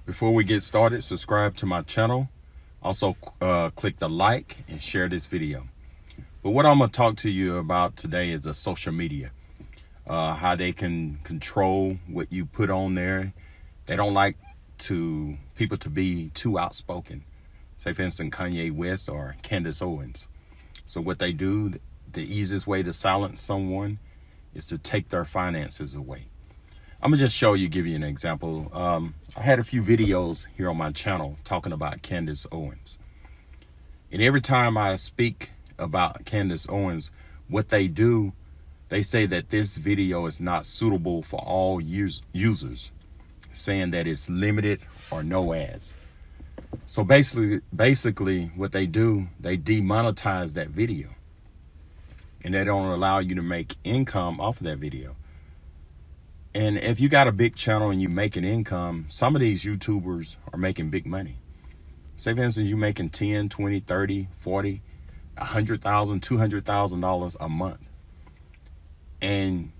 Before we get started, subscribe to my channel. Also, click the like and share this video. But what I'm going to talk to you about today is the social media. How they can control what you put on there. They don't like people to be too outspoken. Say, for instance, Kanye West or Candace Owens. So what they do, the easiest way to silence someone is to take their finances away. I'm gonna just give you an example. I had a few videos here on my channel talking about Candace Owens. And every time I speak about Candace Owens, what they do, they say that this video is not suitable for all users, saying that it's limited or no ads. So basically what they do, they demonetize that video. And they don't allow you to make income off of that video. And if you got a big channel and you make an income, some of these YouTubers are making big money. Say, for instance, you're making 10, 20, 30, 40, $100,000, $200,000 a month. And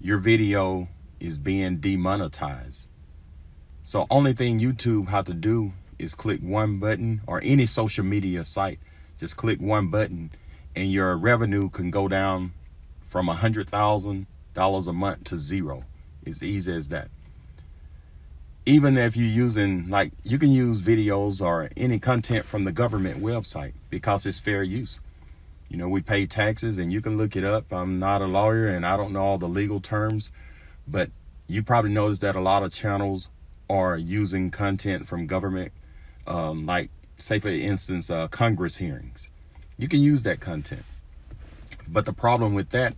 your video is being demonetized. So only thing YouTube have to do is click one button, or any social media site, just click one button and your revenue can go down from $100,000 a month to zero. It's easy as that. Even if you're using, like, you can use videos or any content from the government website because it's fair use. You know, we pay taxes and you can look it up. I'm not a lawyer and I don't know all the legal terms, but you probably noticed that a lot of channels are using content from government, like, say, for instance, Congress hearings. You can use that content. But the problem with that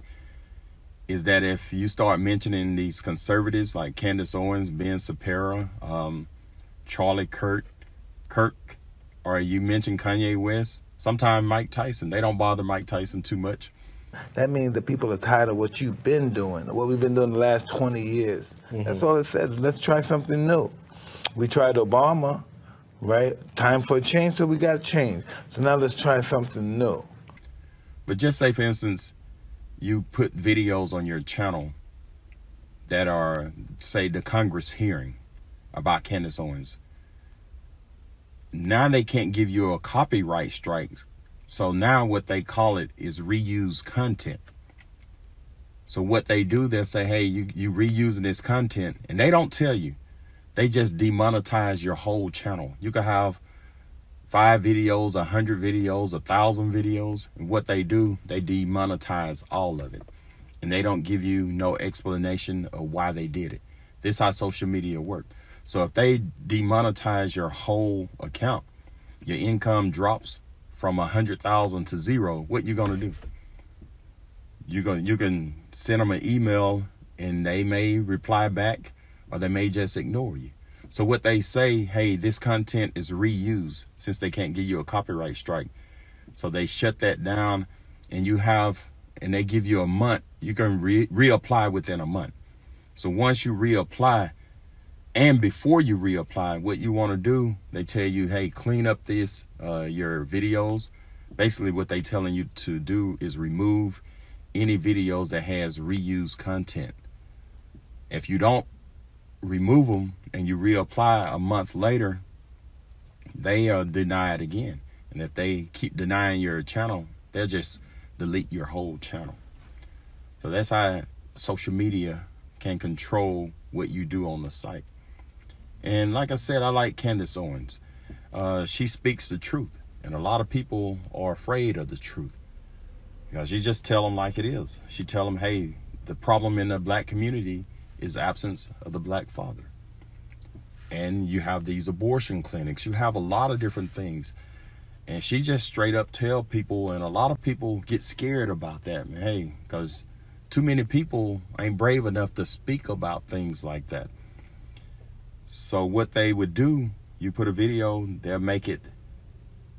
is that if you start mentioning these conservatives like Candace Owens, Ben Shapiro, Charlie Kirk, or you mention Kanye West, sometimes Mike Tyson, they don't bother Mike Tyson too much. That means the people are tired of what you've been doing, what we've been doing the last 20 years. That's all it says. Let's try something new. We tried Obama, right? Time for a change, so we got to change. So now let's try something new. But just say, for instance, you put videos on your channel that are, say, the Congress hearing about Candace Owens. Now they can't give you a copyright strike. So now what they call it is reuse content. So what they do, they'll say, hey, you reusing this content, and they don't tell you. They just demonetize your whole channel. You could have 5 videos, 100 videos, 1,000 videos. And what they do, they demonetize all of it. And they don't give you no explanation of why they did it. This is how social media work. So if they demonetize your whole account, your income drops from 100,000 to zero, what you gonna do? You can send them an email and they may reply back, or they may just ignore you. So what they say, hey, this content is reused, since they can't give you a copyright strike. So they shut that down, and they give you a month. You can reapply within a month. So once you reapply, and before you reapply, what you want to do, they tell you, hey, clean up your videos. Basically what they telling you to do is remove any videos that has reused content. If you don't remove them and you reapply a month later, they are denied again. And if they keep denying your channel, they'll just delete your whole channel. So that's how social media can control what you do on the site. And like I said, I like Candace Owens. She speaks the truth, and a lot of people are afraid of the truth because she just tell them like it is. She tell them, hey, the problem in the black community is absence of the black father. And you have these abortion clinics. You have a lot of different things. And she just straight up tell people, and a lot of people get scared about that, man. Hey, because too many people ain't brave enough to speak about things like that. So what they would do, you put a video, they'll make it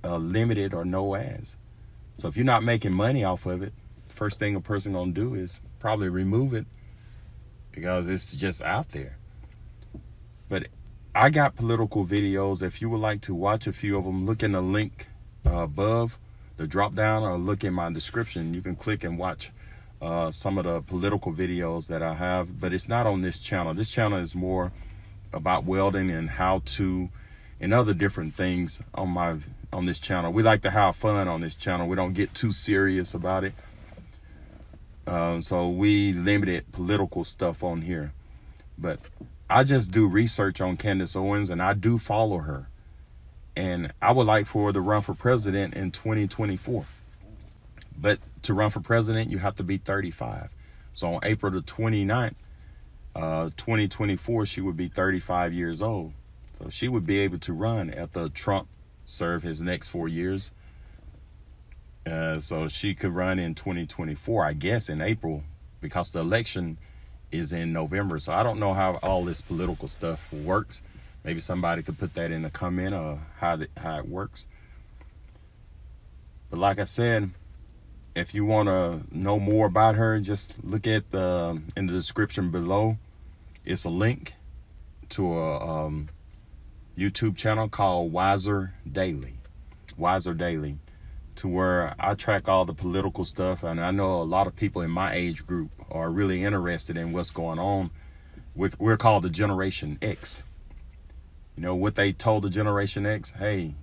limited or no ads. So if you're not making money off of it, first thing a person gonna do is probably remove it, because it's just out there. But I got political videos. If you would like to watch a few of them, look in the link above the drop down, or look in my description. You can click and watch some of the political videos that I have, but it's not on this channel. This channel is more about welding and how to and other different things on this channel. We like to have fun on this channel. We don't get too serious about it. So we limited political stuff on here. But I just do research on Candace Owens, and I do follow her. And I would like for her to run for president in 2024. But to run for president, you have to be 35. So on April the 29th, 2024, she would be 35 years old. So she would be able to run after Trump served his next 4 years. So she could run in 2024, I guess, in April, because the election is in November. So I don't know how all this political stuff works. Maybe somebody could put that in the comment or how it works. But like I said, if you want to know more about her, just look at in the description below. It's a link to a YouTube channel called Wiser Daily, to where I track all the political stuff. And I know a lot of people in my age group are really interested in what's going on we're called the Generation X. You know what they told the Generation X? Hey,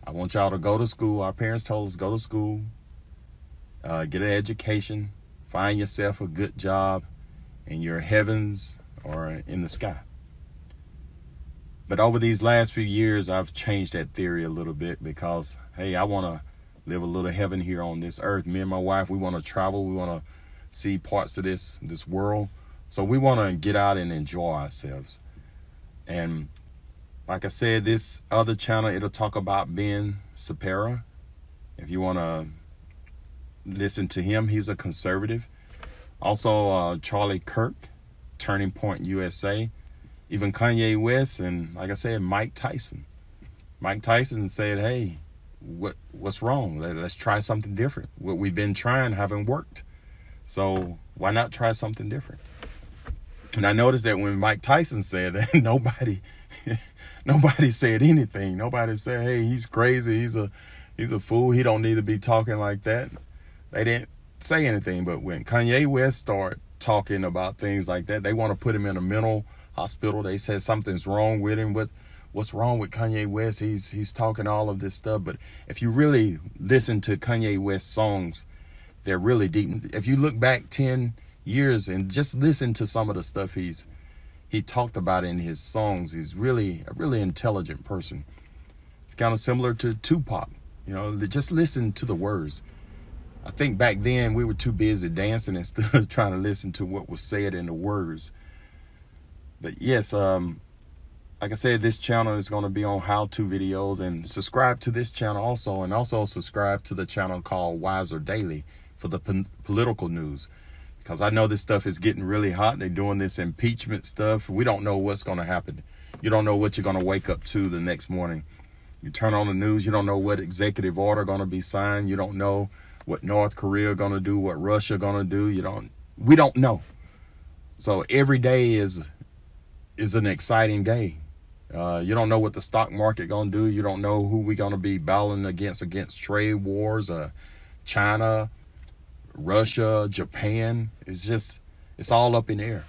I want y'all to go to school. Our parents told us go to school, get an education, find yourself a good job, and your heavens are in the sky. But over these last few years, I've changed that theory a little bit because, hey, I want to live a little heaven here on this earth. Me and my wife, we want to travel. We want to see parts of this world. So we want to get out and enjoy ourselves. And like I said, this other channel, it'll talk about Ben Sapera. If you want to listen to him, he's a conservative. Also, Charlie Kirk, Turning Point USA. Even Kanye West, and like I said, Mike Tyson. Mike Tyson said, hey, what's wrong? Let's try something different. What we've been trying haven't worked. So why not try something different? And I noticed that when Mike Tyson said that, nobody said anything. Nobody said, hey, he's crazy. He's a fool. He don't need to be talking like that. They didn't say anything. But when Kanye West started talking about things like that, they want to put him in a mental hospital. They said something's wrong with him. What's wrong with Kanye West? He's talking all of this stuff. But if you really listen to Kanye West's songs, they're really deep. If you look back 10 years and just listen to some of the stuff he talked about in his songs, he's really a really intelligent person. It's kind of similar to Tupac. You know, just listen to the words. I think back then we were too busy dancing instead of trying to listen to what was said in the words. But yes, like I said, this channel is going to be on how-to videos, and subscribe to this channel also, and also subscribe to the channel called Wiser Daily for the political news, because I know this stuff is getting really hot. They're doing this impeachment stuff. We don't know what's going to happen. You don't know what you're going to wake up to the next morning. You turn on the news, you don't know what executive order going to be signed. You don't know what North Korea going to do, what Russia going to do. We don't know. So every day is an exciting day. You don't know what the stock market gonna do. You don't know who we gonna be battling against trade wars, China, Russia, Japan. It's all up in the air.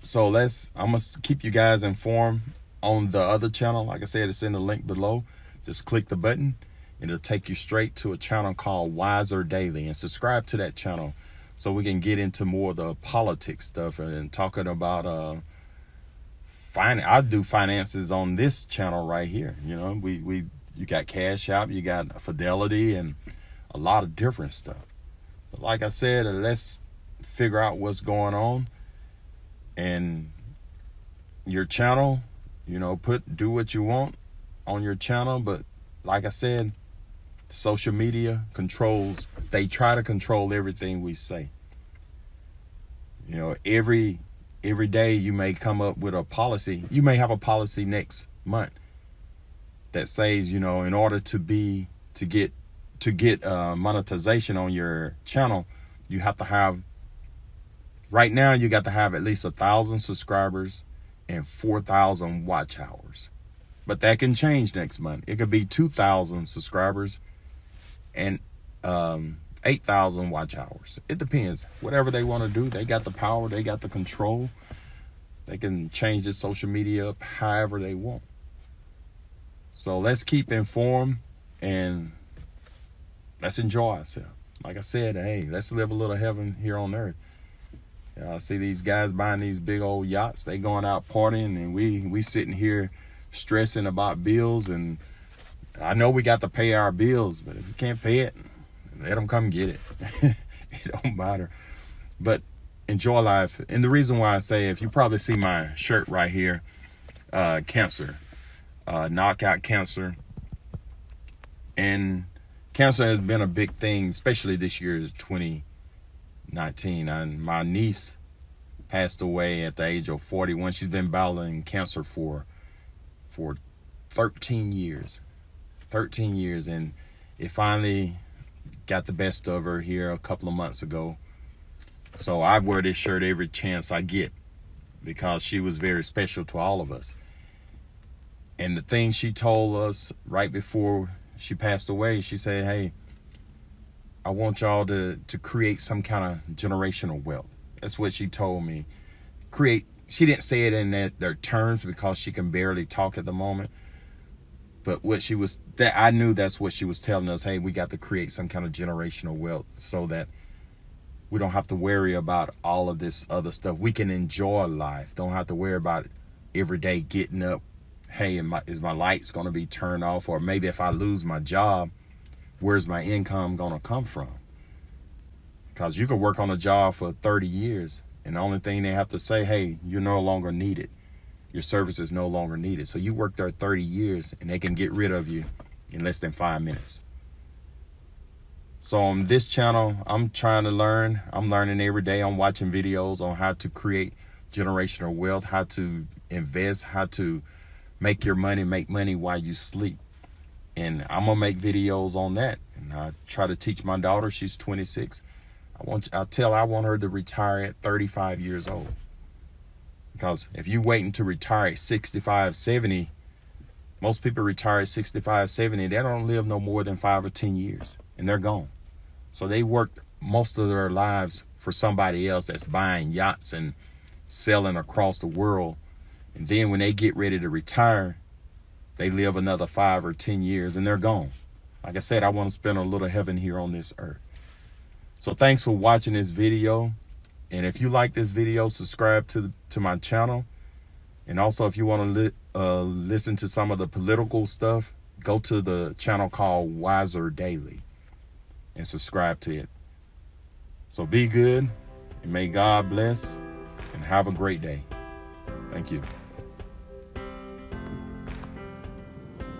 So I'm gonna keep you guys informed on the other channel. Like I said, it's in the link below. Just click the button and it'll take you straight to a channel called Wiser Daily, and subscribe to that channel so we can get into more of the politics stuff and talking about I do finances on this channel right here. You know, you got Cash App, you got Fidelity, and a lot of different stuff. But like I said, let's figure out what's going on. And your channel, you know, do what you want on your channel. But like I said, social media they try to control everything we say. You know, every day you may come up with a policy. You may have a policy next month that says, you know, in order to get monetization on your channel, you have to have, right now you got to have at least 1,000 subscribers and 4,000 watch hours. But that can change next month. It could be 2,000 subscribers and 8,000 watch hours. It depends. Whatever they want to do, they got the power, they got the control. They can change the social media up however they want. So let's keep informed and let's enjoy ourselves. Like I said, hey, let's live a little heaven here on earth. I see these guys buying these big old yachts. They going out partying, and we sitting here stressing about bills. And I know we got to pay our bills, but if you can't pay it, let them come get it. It don't matter. But enjoy life. And the reason why I say, if you probably see my shirt right here, cancer, knockout cancer. And cancer has been a big thing, especially this year is 2019. And my niece passed away at the age of 41. She's been battling cancer for 13 years. 13 years. And it finally got the best of her here a couple of months ago. So I wear this shirt every chance I get because she was very special to all of us. And the thing she told us right before she passed away, she said, hey, I want y'all to create some kind of generational wealth. That's what she told me. She didn't say it in their terms because she can barely talk at the moment. But I knew that's what she was telling us. Hey, we got to create some kind of generational wealth so that we don't have to worry about all of this other stuff. We can enjoy life. Don't have to worry about every day getting up. Hey, is my lights going to be turned off? Or maybe if I lose my job, where's my income going to come from? Because you could work on a job for 30 years, and the only thing they have to say, hey, you're no longer needed. Your service is no longer needed. So you work there 30 years, and they can get rid of you in less than 5 minutes. So on this channel, I'm trying to learn. I'm learning every day. I'm watching videos on how to create generational wealth, how to invest, how to make money while you sleep. And I'm gonna make videos on that. And I try to teach my daughter, she's 26. I want her to retire at 35 years old. Because if you waiting to retire at 65, 70, most people retire at 65, 70, they don't live no more than 5 or 10 years, and they're gone. So they worked most of their lives for somebody else that's buying yachts and selling across the world. And then when they get ready to retire, they live another 5 or 10 years, and they're gone. Like I said, I want to spend a little heaven here on this earth. So thanks for watching this video. And if you like this video, subscribe to my channel. And also, if you want to listen to some of the political stuff, go to the channel called Wiser Daily and subscribe to it. So be good, and may God bless, and have a great day. Thank you.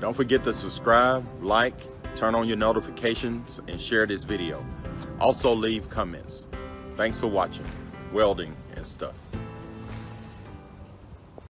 Don't forget to subscribe, like, turn on your notifications, and share this video. Also leave comments. Thanks for watching Welding and Stuff.